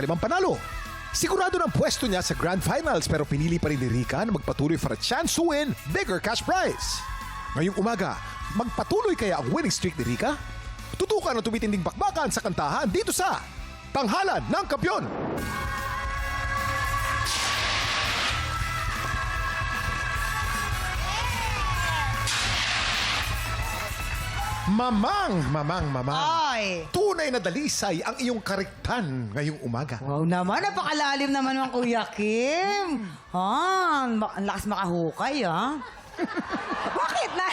ikalimang panalo. Sigurado ng pwesto niya sa Grand Finals pero pinili pa rin ni Rika na magpatuloy for a chance to win bigger cash prize. Ngayong umaga, magpatuloy kaya ang winning streak ni Rika? Tutukan ang tumitinding bakbakan sa kantahan dito sa Tanghalan ng Kampiyon. Mamang. Ay! Tunay na dalisay ang iyong kariktan ngayong umaga. Wow naman, napakalalim naman ng Kuya Kim. Ang lakas makahukay, ha? Bakit na?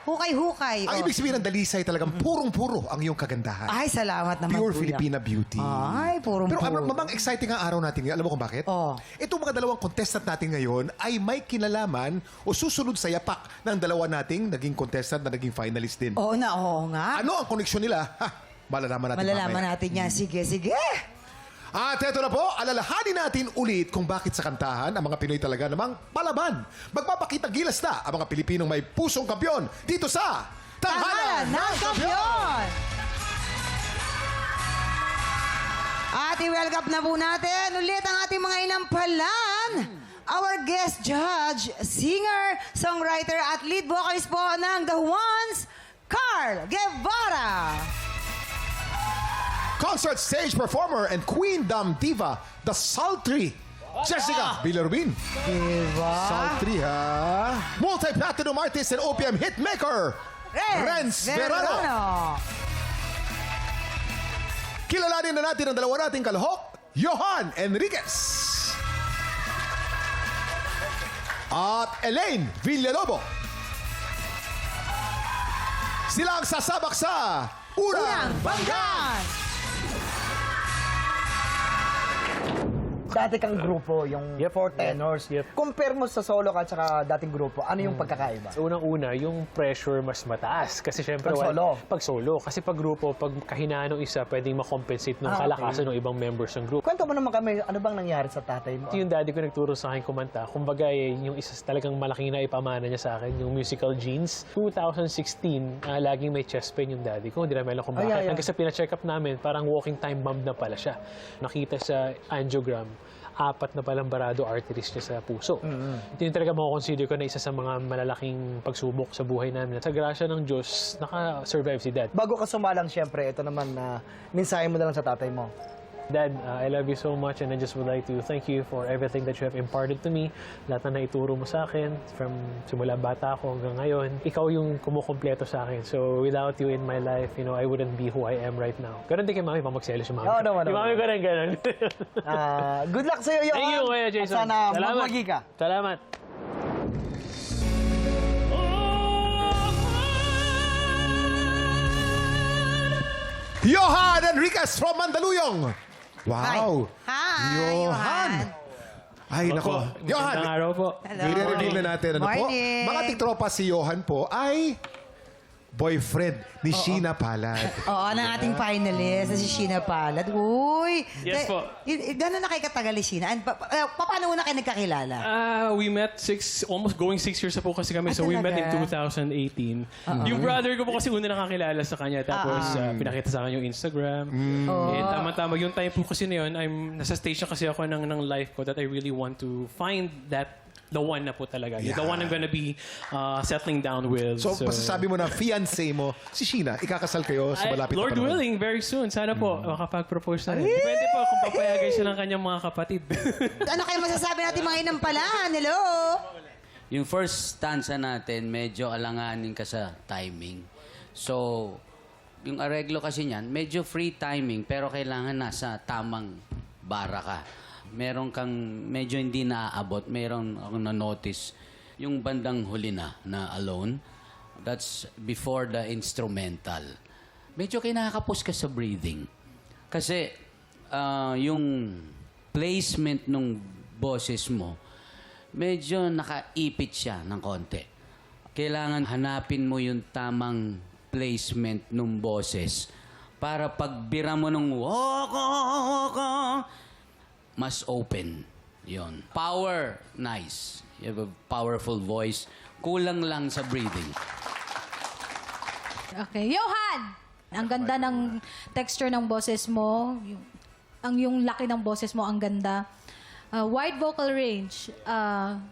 Hukay-hukay. Ang oh. ibig sabihin ng dalisay talagang purong-puro ang iyong kagandahan. Ay, salamat naman, Pure Kuya. Filipina beauty. Ay, purong-puro. Pero mamang exciting ang araw natin ngayon. Alam mo kung bakit? Oh. Itong mga dalawang contestant natin ngayon ay may kinalaman o susunod sa yapak ng dalawa nating naging contestant na naging finalist din. Oo nga. Ano ang koneksyon nila? Malalaman natin Malalaman mamaya. natin yan. Sige. At eto na po, alalahanin natin ulit kung bakit sa kantahan ang mga Pinoy talaga namang palaban. Magpapakita gilas na ang mga Pilipinong may pusong kampiyon dito sa Tanghalan ng Kampiyon! At i-welcome na po natin ulit ang ating mga inampalan. Our guest judge, singer, songwriter at lead vocalist po ng The Ones, Carl Guevara. concert stage performer and queendom diva, the Sultry, Jessica Villarubin. Diba? Sultry, ha? Multi-platinum artist and OPM hitmaker, Renz Verano. Kilalanin na natin ang dalawa nating kalahok, Johan Enriquez. At Elaine Villalobo. Sila ang sasabak sa Unang Banggan! Dati kang grupo, yung Four Tenors. Yep. Compare mo sa solo ka at saka dating grupo, ano yung pagkakaiba? Unang-una, yung pressure mas mataas. Kasi syempre, Pag solo? Pag solo. Kasi pag grupo, pag kahinaan ng isa, pwedeng makompensate ng kalakasan ng ibang members ng group. Kwento mo naman kami, ano bang nangyari sa tatay mo? Yung daddy ko nagturo sa akin kumanta. Kumbaga, yung isa talagang malaking na ipamana niya sa akin, yung musical genes. 2016, laging may chest pain yung daddy ko. Hindi namin alam kung bakit. Hanggang sa pina-check up namin, parang walking time bomb na pala siya. Nakita sa angiogram, 4 na palang barado arteries niya sa puso. Ito yung talaga mako-consider ko na isa sa mga malalaking pagsubok sa buhay namin. Sa grasya ng Diyos, naka-survive si Dad. Bago ka sumalang, syempre, ito naman na mensahe mo na lang sa tatay mo. Dad, I love you so much and I just would like to thank you for everything that you have imparted to me. Lahat na naituro mo sa akin, from simula bata ako hanggang ngayon. Ikaw yung kumukompleto sa akin. So without you in my life, I wouldn't be who I am right now. Ganon din kay mami, magselos yung mami. Oo naman, Yung mami ko rin ganon. Good luck sa'yo, Johan. Thank you, Kuya Jason. At sana Salamat. magwagi ka. Salamat. Johan Enriquez from Mandaluyong. Wow. Hi, Johan. Ay, nako. Johan, Magandang araw po. i-reveal na natin. Ano po? Morning. Mga tiktropa si Johan po ay boyfriend ni Sheena Palad. Oo, ng ating finalist na si Sheena Palad. Uy! Yes po. Gano'n na kayo katagal ni Sheena? Paano na kayo nagkakilala? We met almost going 6 years na po kasi kami. Ah, So we met in talaga? 2018. Yung brother ko po kasi una nakakilala sa kanya. Tapos pinakita sa akin yung Instagram. Oh. And tama-tama, yung time po kasi na yun, nasa stage na kasi ako ng life ko that I really want to find that the one na po talaga. Yeah. The one I'm gonna be settling down with. So, masasabi mo na fiancé mo, si Sheena, ikakasal kayo sa malapit na Lord panahon. willing, very soon. Sana po makapag-propose na rin. Depende po kung papayagan siya ng kanyang mga kapatid. Ano kayo masasabi natin mga inampalan? Hello? Yung first stanza natin, medyo alanganin ka sa timing. So, yung areglo kasi niyan, medyo free timing, pero kailangan nasa tamang bara ka. Meron kang medyo hindi naaabot, meron akong na-notice yung bandang huli na alone. That's before the instrumental. Medyo kinakapos ka sa breathing. Kasi yung placement ng boses mo, medyo nakaipit siya ng konti. Kailangan hanapin mo yung tamang placement ng boses para pagbira mo ng waka, mas open. Yon. Power, nice. You have a powerful voice. Kulang lang sa breathing. Okay. Johan! Ang ganda ng texture ng boses mo. ang yung laki ng boses mo, ang ganda. Wide vocal range.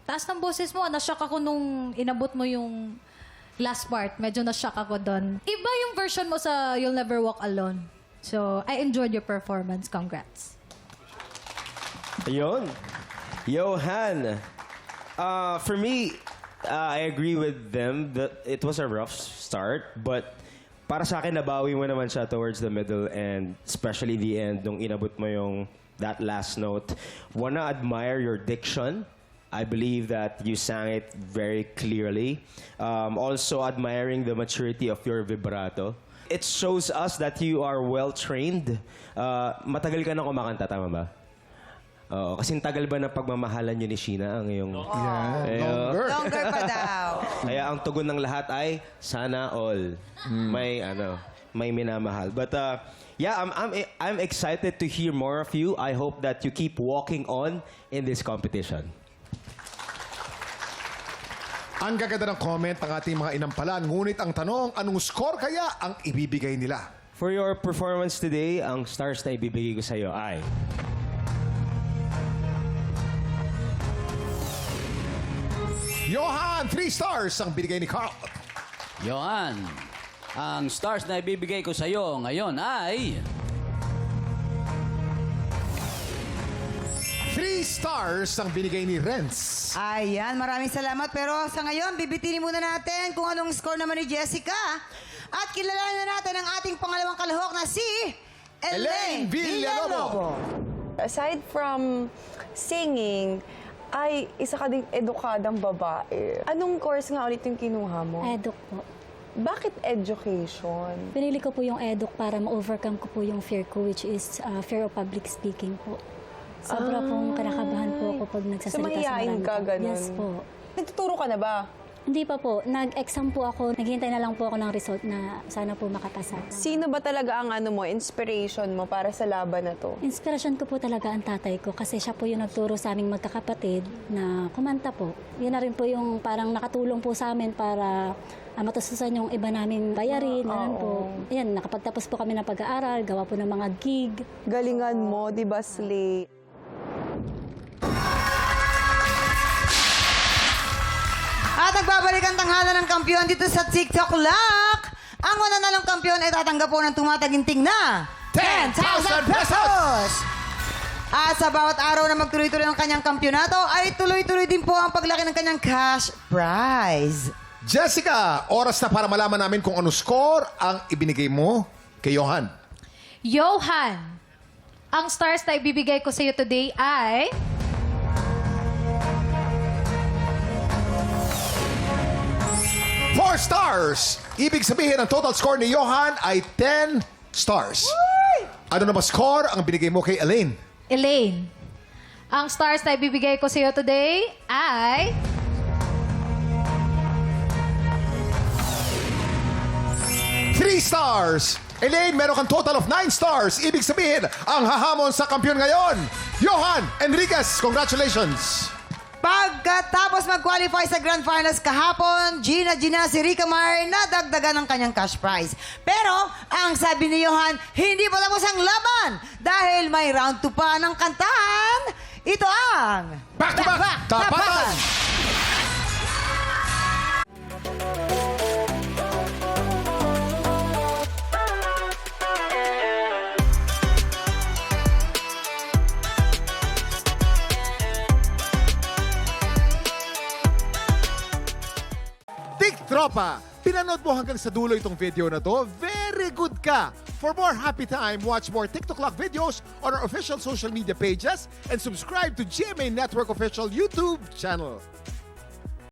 Taas ng boses mo, na-shock ako nung inabot mo yung last part. Medyo na-shock ako doon. Iba yung version mo sa You'll Never Walk Alone. So, I enjoyed your performance. Congrats. Ayun. Johan. For me, I agree with them that it was a rough start, but para sa akin, nabawi mo naman siya towards the middle and especially the end nung inabot mo yung that last note. Wanna admire your diction. I believe that you sang it very clearly. Also admiring the maturity of your vibrato. It shows us that you are well-trained. Matagal ka na kumakanta, tama ba? Oo, kasing tagal ba ng pagmamahalan niyo ni Sheena ang iyong... Longer. Longer pa daw. Kaya ang tugon ng lahat ay sana all. May minamahal. But yeah, I'm excited to hear more of you. I hope that you keep walking on in this competition. Ang gaganda ng comment ng ating mga inampalan. Ngunit ang tanong, anong score kaya ang ibibigay nila? For your performance today, ang stars na ibibigay ko sa iyo ay... Johan, 3 stars ang binigay ni Carl. Johan, ang stars na ibibigay ko sa iyo ngayon ay... 3 stars ang binigay ni Renz. Ayan, maraming salamat. Pero sa ngayon, bibitinin muna natin kung anong score naman ni Jessica. At kilalanin na natin ang ating pangalawang kalahok na si Elaine Villalobo. Aside from singing, ay isa ka ding edukadang babae. Anong course nga ulit yung kinuha mo? Eduk po. Bakit education? Pinili ko po yung eduk para ma-overcome ko po yung fear ko, which is fear of public speaking po. Sobra pong kinakabahan po ako pag nagsasalita So, mahihain ka, ganun? Yes po. Nagtuturo ka na ba? Hindi pa po. Nag-exam po ako. Naghihintay na lang po ako ng result na sana po makapasa. Sino ba talaga ang inspiration mo para sa laban na to? Inspirasyon ko po talaga ang tatay ko kasi siya po yung nagturo sa aming magkakapatid na kumanta po. Yun na rin po yung parang nakatulong po sa amin para matustusan yung iba naming bayarin. Ganun po. Ayan, nakapagtapos po kami ng pag-aaral, gawa po ng mga gig. Galingan mo, di ba, Slay? At nagbabalik ang tanghalan ng kampiyon dito sa TikTok Lock. Ang mananalong kampiyon ay tatanggap po ng tumataginting na 10,000 pesos! At sa bawat araw na magtuloy-tuloy ang kanyang kampyonato, ay tuloy-tuloy din po ang paglaki ng kanyang cash prize. Jessica, oras na para malaman namin kung ano score ang ibinigay mo kay Johan. Johan, ang stars na ibibigay ko sa iyo today ay... 4 stars! Ibig sabihin, ang total score ni Johan ay 10 stars. Ano na ba score ang binigay mo kay Elaine? Elaine, ang stars na ibibigay ko sa iyo today ay... 3 stars! Elaine, meron kang total of 9 stars. Ibig sabihin, ang hahamon sa kampiyon ngayon, Johan Enriquez. Congratulations! Pagkatapos mag-qualify sa Grand Finals kahapon, Gina si Rica Mar nadagdagan ng kanyang cash prize. Pero, ang sabi ni Johan, hindi pa tapos ang laban dahil may round 2 pa ng kantahan. Ito ang... Back-to-back Tapatan! Tropa, pinanood mo hanggang sa dulo itong video na to. Very good ka! For more happy time, watch more TikTok Lock videos on our official social media pages and subscribe to GMA Network official YouTube channel.